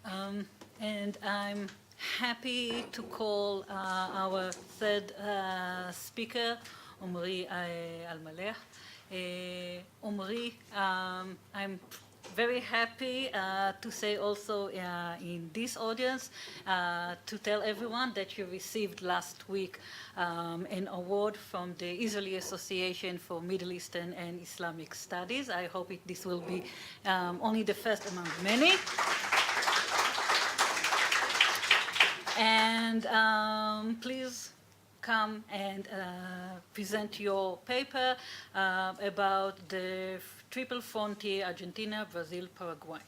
And I'm happy to call our third speaker, Omri Elmaleh. Omri, I'm very happy to say also in this audience to tell everyone that you received last week an award from the Israeli Association for Middle Eastern and Islamic Studies. I hope this will be only the first among many. And please come and present your paper about the triple frontier Argentina-Brazil-Paraguay.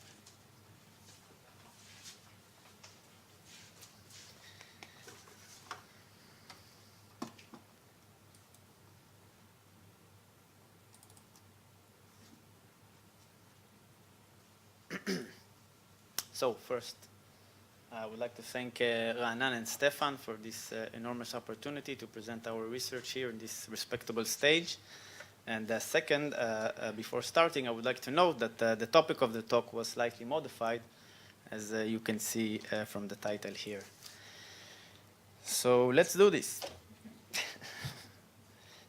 So first, I would like to thank Ra'anan and Stefan for this enormous opportunity to present our research here in this respectable stage. And second, before starting, I would like to note that the topic of the talk was slightly modified, as you can see from the title here. So let's do this.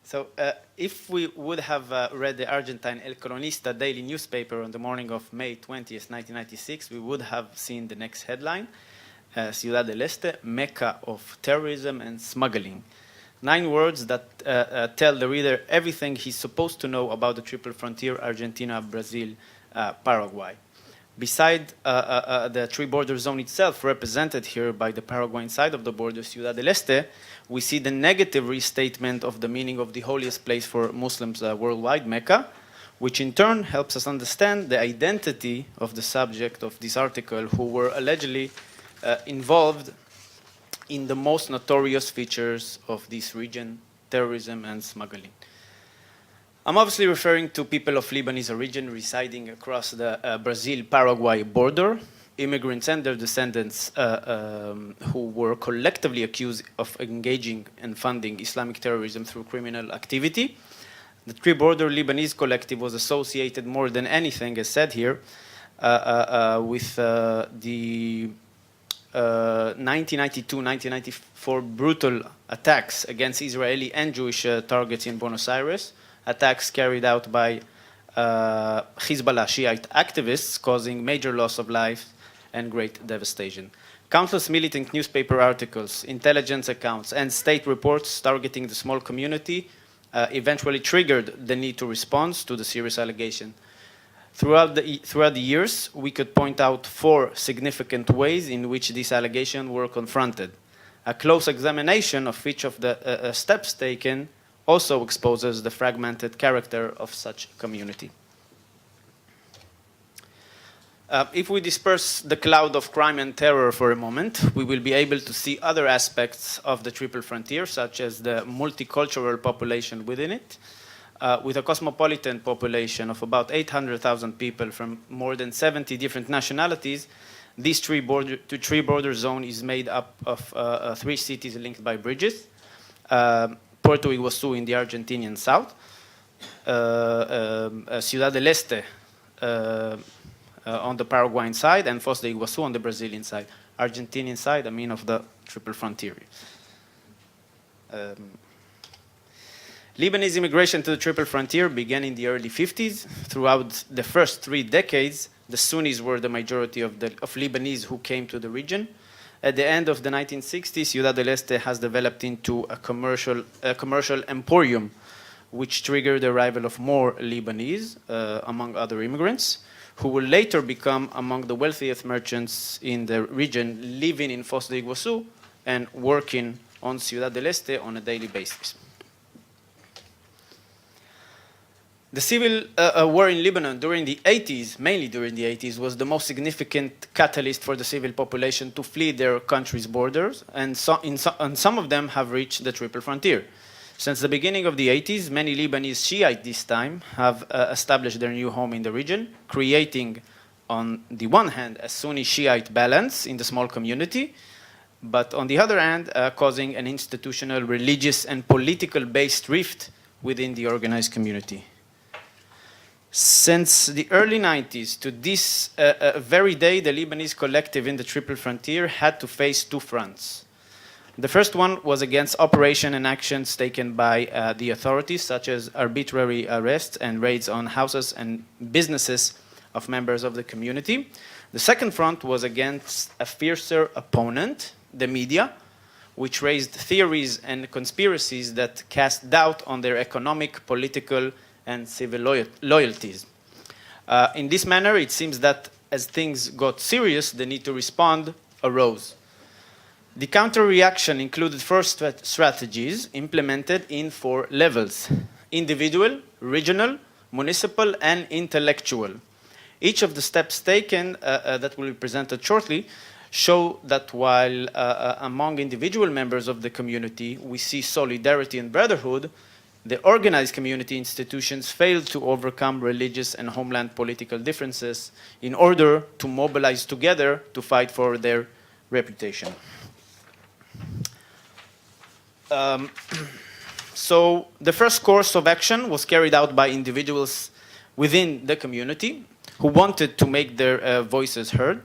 So if we would have read the Argentine El Cronista daily newspaper on the morning of May 20th, 1996, we would have seen the next headline, Ciudad del Este, Mecca of terrorism and smuggling. 9 words that tell the reader everything he's supposed to know about the triple frontier, Argentina, Brazil, Paraguay. Beside the three-border zone itself, represented here by the Paraguayan side of the border, Ciudad del Este, we see the negative restatement of the meaning of the holiest place for Muslims worldwide, Mecca, which in turn helps us understand the identity of the subject of this article, who were allegedly involved in the most notorious features of this region, terrorism and smuggling. I'm obviously referring to people of Lebanese origin residing across the Brazil-Paraguay border, immigrants and their descendants who were collectively accused of engaging and funding Islamic terrorism through criminal activity. The three-border Lebanese collective was associated more than anything, as said here, with the 1992-1994 brutal attacks against Israeli and Jewish targets in Buenos Aires, attacks carried out by Hezbollah Shiite activists, causing major loss of life and great devastation. Countless militant newspaper articles, intelligence accounts, and state reports targeting the small community eventually triggered the need to respond to the serious allegation. Throughout the years, we could point out 4 significant ways in which these allegations were confronted. A close examination of each of the steps taken also exposes the fragmented character of such community. If we disperse the cloud of crime and terror for a moment, we will be able to see other aspects of the triple frontier, such as the multicultural population within it. With a cosmopolitan population of about 800,000 people from more than 70 different nationalities, this three-border zone is made up of 3 cities linked by bridges. Puerto Iguazu in the Argentinian south, Ciudad del Este on the Paraguayan side, and Foz de Iguazu on the Brazilian side. Argentinian side, I mean, of the triple frontier. Lebanese immigration to the triple frontier began in the early 50s. Throughout the first 3 decades, the Sunnis were the majority of Lebanese who came to the region. At the end of the 1960s, Ciudad del Este has developed into a commercial emporium, which triggered the arrival of more Lebanese, among other immigrants, who will later become among the wealthiest merchants in the region, living in Foz de Iguazu and working on Ciudad del Este on a daily basis. The civil war in Lebanon during the 80s, mainly during the 80s, was the most significant catalyst for the civil population to flee their country's borders, and some of them have reached the triple frontier. Since the beginning of the 80s, many Lebanese Shiite this time have established their new home in the region, creating, on the one hand, a Sunni Shiite balance in the small community, but on the other hand, causing an institutional, religious, and political-based rift within the organized community. Since the early 90s to this very day, the Lebanese collective in the Triple Frontier had to face two fronts. The first one was against operation and actions taken by the authorities, such as arbitrary arrests and raids on houses and businesses of members of the community. The second front was against a fiercer opponent, the media, which raised theories and conspiracies that cast doubt on their economic, political, and civil loyalties. In this manner, it seems that as things got serious, the need to respond arose. The counter-reaction included four strategies implemented in 4 levels: individual, regional, municipal, and intellectual. Each of the steps taken that will be presented shortly show that while among individual members of the community we see solidarity and brotherhood, the organized community institutions failed to overcome religious and homeland political differences in order to mobilize together to fight for their reputation. So the first course of action was carried out by individuals within the community who wanted to make their voices heard.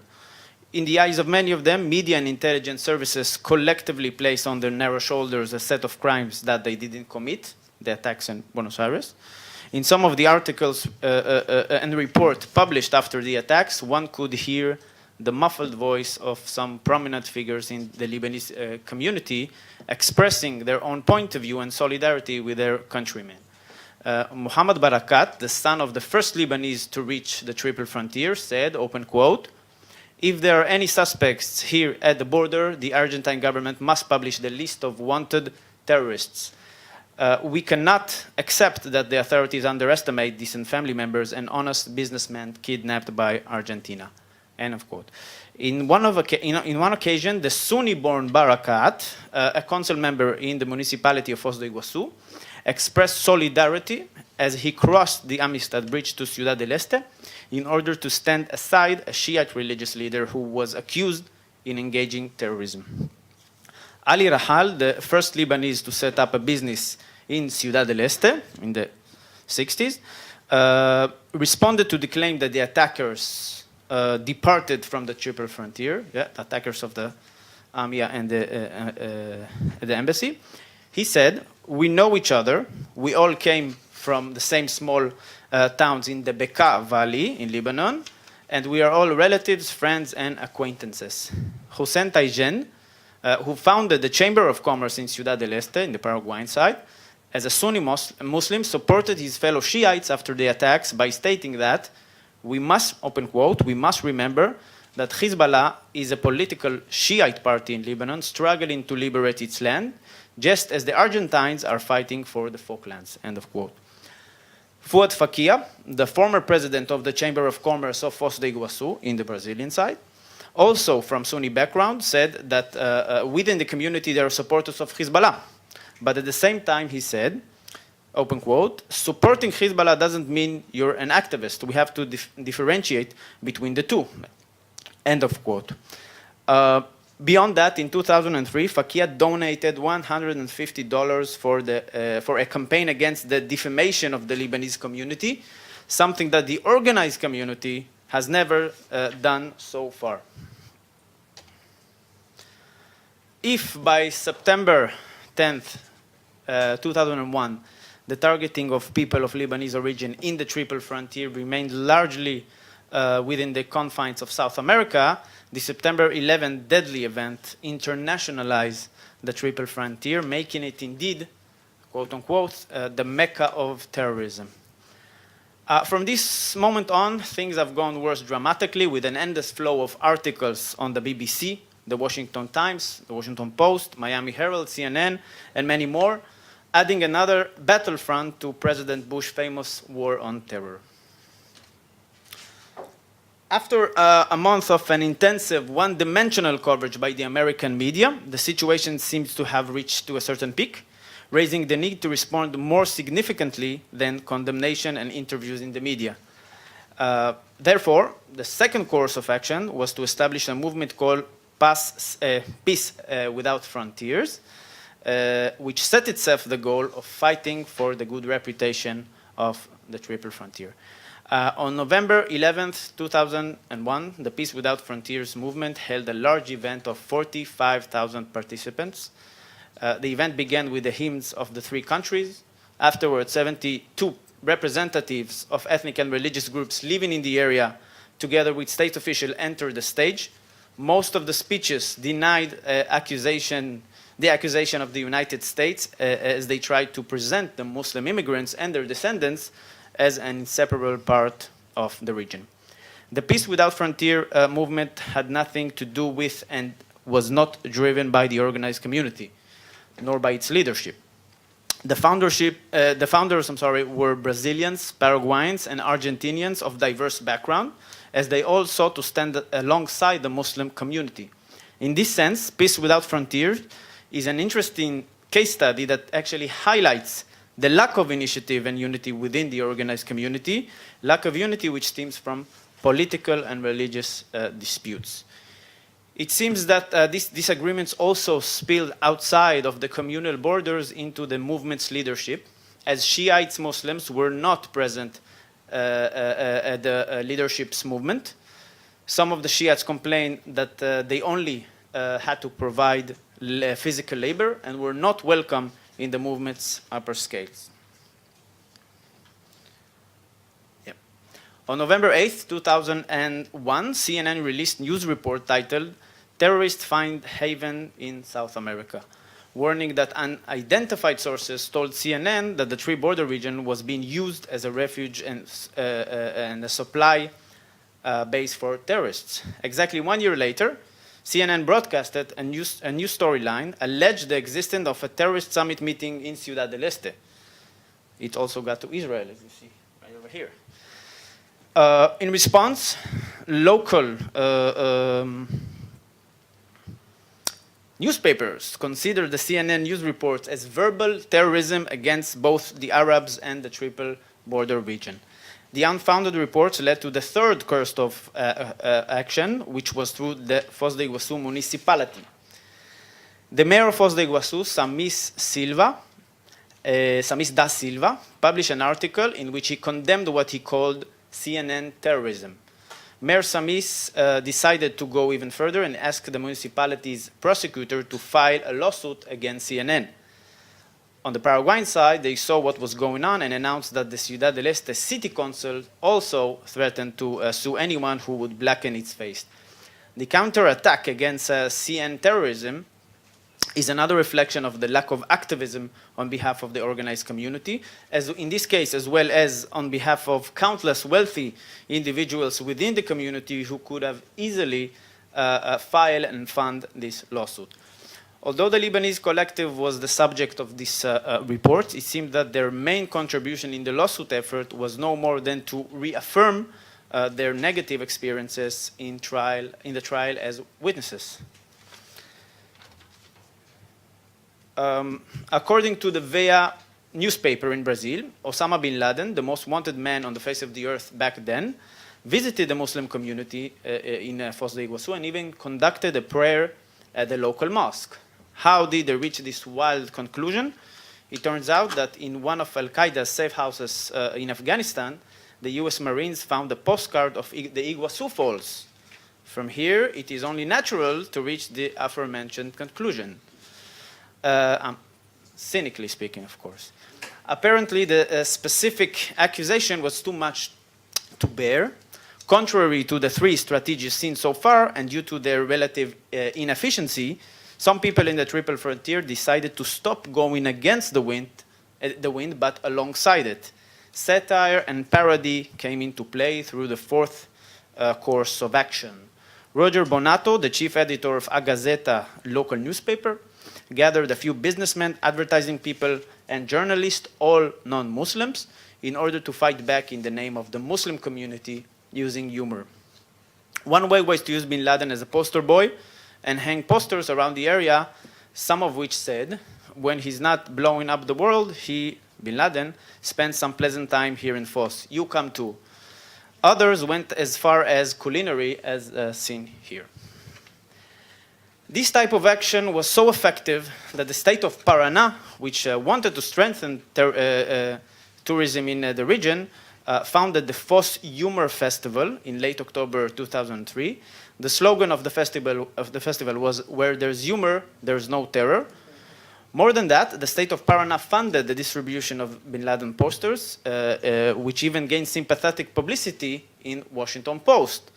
In the eyes of many of them, media and intelligence services collectively placed on their narrow shoulders a set of crimes that they didn't commit, the attacks in Buenos Aires. In some of the articles and report published after the attacks, one could hear the muffled voice of some prominent figures in the Lebanese community expressing their own point of view and solidarity with their countrymen. Muhammad Barakat, the son of the first Lebanese to reach the Triple Frontier, said, open quote, "If there are any suspects here at the border, the Argentine government must publish the list of wanted terrorists. We cannot accept that the authorities underestimate decent family members and honest businessmen kidnapped by Argentina." End of quote. In one occasion, the Sunni-born Barakat, a council member in the municipality of Foz do Iguaçu, expressed solidarity as he crossed the Amistad Bridge to Ciudad del Este in order to stand aside a Shiite religious leader who was accused in engaging terrorism. Ali Rahal, the first Lebanese to set up a business in Ciudad del Este in the 60s, responded to the claim that the attackers departed from the Triple Frontier, attackers of the army and the embassy. He said, "We know each other. We all came from the same small towns in the Bekaa Valley in Lebanon, and we are all relatives, friends, and acquaintances." Hussein Taijen, who founded the Chamber of Commerce in Ciudad del Este, in the Paraguayan side, as a Sunni Muslim, supported his fellow Shiites after the attacks by stating that we must, open quote, "we must remember that Hezbollah is a political Shiite party in Lebanon struggling to liberate its land, just as the Argentines are fighting for the Falklands," end of quote. Fuad Fakia, the former president of the Chamber of Commerce of Foz do Iguaçu in the Brazilian side, also from Sunni background, said that within the community there are supporters of Hezbollah. But at the same time, he said, open quote, "supporting Hezbollah doesn't mean you're an activist. We have to differentiate between the two," end of quote. Beyond that, in 2003, Fakia donated $150 for a campaign against the defamation of the Lebanese community, something that the organized community has never done so far. If by September 10th, 2001, the targeting of people of Lebanese origin in the Triple Frontier remained largely within the confines of South America, the September 11 deadly event internationalized the Triple Frontier, making it indeed, quote unquote, the Mecca of terrorism. From this moment on, things have gone worse dramatically, with an endless flow of articles on the BBC, the Washington Times, the Washington Post, Miami Herald, CNN, and many more, adding another battlefront to President Bush's famous war on terror. After a month of an intensive one-dimensional coverage by the American media, the situation seems to have reached to a certain peak, raising the need to respond more significantly than condemnation and interviews in the media. Therefore, the second course of action was to establish a movement called Peace Without Frontiers, which set itself the goal of fighting for the good reputation of the Triple Frontier. On November 11th, 2001, the Peace Without Frontiers movement held a large event of 45,000 participants. The event began with the hymns of the three countries. Afterwards, 72 representatives of ethnic and religious groups living in the area, together with state officials, entered the stage. Most of the speeches denied the accusation of the United States as they tried to present the Muslim immigrants and their descendants as an inseparable part of the region. The Peace Without Frontier movement had nothing to do with and was not driven by the organized community, nor by its leadership. The founders were Brazilians, Paraguayans, and Argentinians of diverse background, as they all sought to stand alongside the Muslim community. In this sense, Peace Without Frontiers is an interesting case study that actually highlights the lack of initiative and unity within the organized community, lack of unity which stems from political and religious disputes. It seems that these disagreements also spilled outside of the communal borders into the movement's leadership, as Shiites Muslims were not present at the leadership's movement. Some of the Shiites complained that they only had to provide physical labor and were not welcome in the movement's upper scales. Yep. On November 8th, 2001, CNN released a news report titled "Terrorists Find Haven in South America," warning that unidentified sources told CNN that the three-border region was being used as a refuge and a supply base for terrorists. Exactly 1 year later, CNN broadcasted a new storyline, alleged the existence of a terrorist summit meeting in Ciudad del Este. It also got to Israel, as you see right over here. In response, local newspapers considered the CNN news reports as verbal terrorism against both the Arabs and the triple border region. The unfounded reports led to the third course of action, which was through the Foz de Iguaçu municipality. The mayor of Foz de Iguaçu, Samis da Silva, published an article in which he condemned what he called CNN terrorism. Mayor Samis decided to go even further and asked the municipality's prosecutor to file a lawsuit against CNN. On the Paraguayan side, they saw what was going on and announced that the Ciudad del Este City Council also threatened to sue anyone who would blacken its face. The counterattack against CN terrorism is another reflection of the lack of activism on behalf of the organized community, as in this case, as well as on behalf of countless wealthy individuals within the community who could have easily file and fund this lawsuit. Although the Lebanese collective was the subject of this report, it seemed that their main contribution in the lawsuit effort was no more than to reaffirm their negative experiences in the trial as witnesses. According to the Veja newspaper in Brazil, Osama bin Laden, the most wanted man on the face of the earth back then, visited the Muslim community in Foz de Iguaçu and even conducted a prayer at the local mosque. How did they reach this wild conclusion? It turns out that in one of Al-Qaeda's safe houses in Afghanistan, the US Marines found a postcard of the Iguazu Falls. From here, it is only natural to reach the aforementioned conclusion. Cynically speaking, of course. Apparently, the specific accusation was too much to bear. Contrary to the three strategies seen so far, and due to their relative inefficiency, some people in the Triple Frontier decided to stop going against the wind, but alongside it. Satire and parody came into play through the fourth course of action. Roger Bonato, the chief editor of A Gazeta local newspaper, gathered a few businessmen, advertising people, and journalists, all non-Muslims, in order to fight back in the name of the Muslim community using humor. One way was to use bin Laden as a poster boy and hang posters around the area, some of which said, when he's not blowing up the world, he, bin Laden, spends some pleasant time here in Foz. You come too. Others went as far as culinary, as seen here. This type of action was so effective that the state of Paraná, which wanted to strengthen tourism in the region, founded the FOS Humor Festival in late October 2003. The slogan of the festival was, "Where there's humor, there's no terror." More than that, the state of Paraná funded the distribution of bin Laden posters, which even gained sympathetic publicity in Washington Post,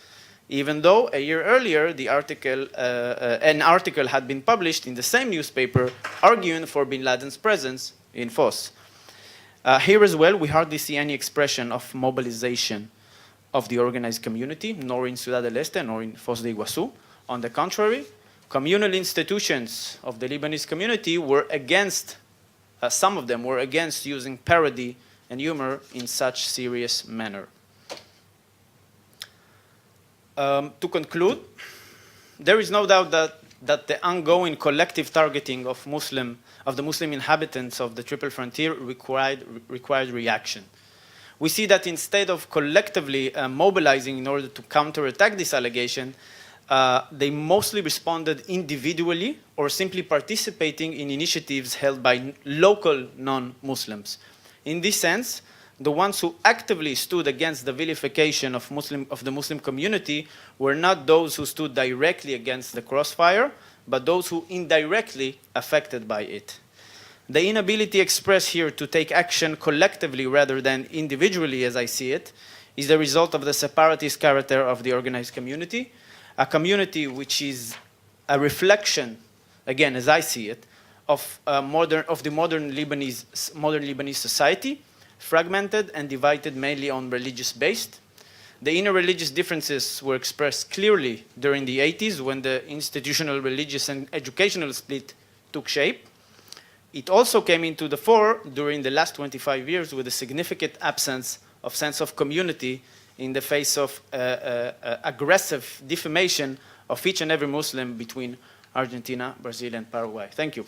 even though a year earlier an article had been published in the same newspaper arguing for bin Laden's presence in Fos. Here as well, we hardly see any expression of mobilization of the organized community, nor in Ciudad del Este, nor in Foz de Iguazu. On the contrary, communal institutions of the Lebanese community were against, some of them were against using parody and humor in such serious manner. To conclude, there is no doubt that the ongoing collective targeting of the Muslim inhabitants of the Triple Frontier required reaction. We see that instead of collectively mobilizing in order to counterattack this allegation, they mostly responded individually or simply participating in initiatives held by local non-Muslims. In this sense, the ones who actively stood against the vilification of the Muslim community were not those who stood directly against the crossfire, but those who indirectly affected by it. The inability expressed here to take action collectively rather than individually, as I see it, is the result of the separatist character of the organized community, a community which is a reflection, again, as I see it, of the modern Lebanese society, fragmented and divided mainly on religious-based. The inner religious differences were expressed clearly during the 80s when the institutional religious and educational split took shape. It also came into the fore during the last 25 years with a significant absence of sense of community in the face of aggressive defamation of each and every Muslim between Argentina, Brazil, and Paraguay. Thank you.